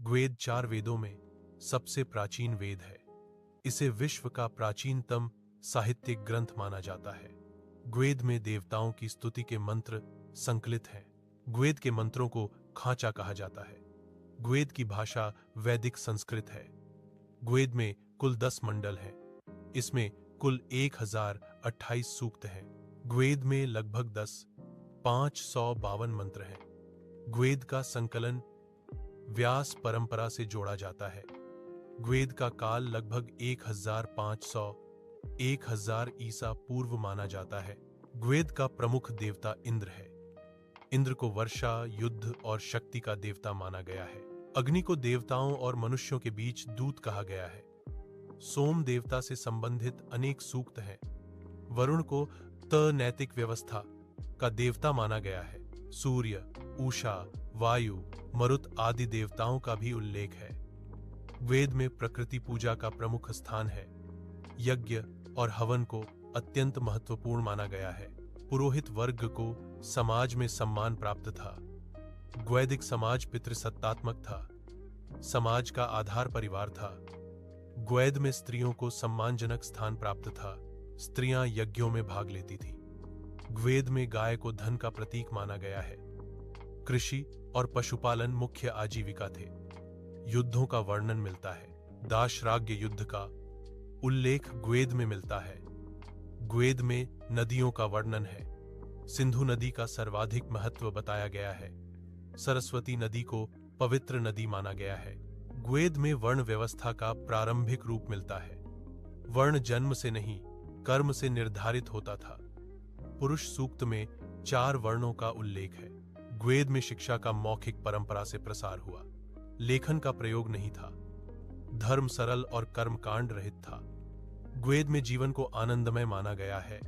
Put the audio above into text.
ग्वेद 4 वेदों में सबसे प्राचीन वेद है। इसे विश्व का प्राचीनतम साहित्यिक ग्रंथ माना जाता है। ग्वेद में देवताओं की स्तुति के मंत्र संकलित हैं। ग्वेद के मंत्रों को खांचा कहा जाता है। ग्वेद की भाषा वैदिक संस्कृत है। ग्वेद में कुल 10 मंडल हैं। इसमें कुल 1028 सूक्त हैं। ग्वेद में लगभग 552 मंत्र हैं। ग्वेद का संकलन व्यास परंपरा से जोड़ा जाता है। ग्वेद का काल लगभग 1500-1000 ईसा पूर्व माना जाता है। ग्वेद का प्रमुख देवता इंद्र है। इंद्र को वर्षा, युद्ध और शक्ति का देवता माना गया है। अग्नि को देवताओं और मनुष्यों के बीच दूत कहा गया है। सोम देवता से संबंधित अनेक सूक्त हैं। वरुण को नैतिक व्यवस्था का देवता माना गया है। सूर्य, उषा, वायु, मरुत आदि देवताओं का भी उल्लेख है। वेद में प्रकृति पूजा का प्रमुख स्थान है। यज्ञ और हवन को अत्यंत महत्वपूर्ण माना गया है। पुरोहित वर्ग को समाज में सम्मान प्राप्त था। वैदिक समाज पितृसत्तात्मक था। समाज का आधार परिवार था। ग्वेद में स्त्रियों को सम्मानजनक स्थान प्राप्त था। स्त्रियां यज्ञों में भाग लेती थीं। ग्वेद में गाय को धन का प्रतीक माना गया है। कृषि और पशुपालन मुख्य आजीविका थे। युद्धों का वर्णन मिलता है। दाशराग्य युद्ध का उल्लेख ग्वेद में मिलता है। ग्वेद में नदियों का वर्णन है। सिंधु नदी का सर्वाधिक महत्व बताया गया है। सरस्वती नदी को पवित्र नदी माना गया है। ग्वेद में वर्ण व्यवस्था का प्रारंभिक रूप मिलता है। वर्ण जन्म से नहीं, कर्म से निर्धारित होता था। पुरुष सूक्त में 4 वर्णों का उल्लेख है। ग्वेद में शिक्षा का मौखिक परंपरा से प्रसार हुआ। लेखन का प्रयोग नहीं था। धर्म सरल और कर्मकांड रहित था। ग्वेद में जीवन को आनंदमय माना गया है।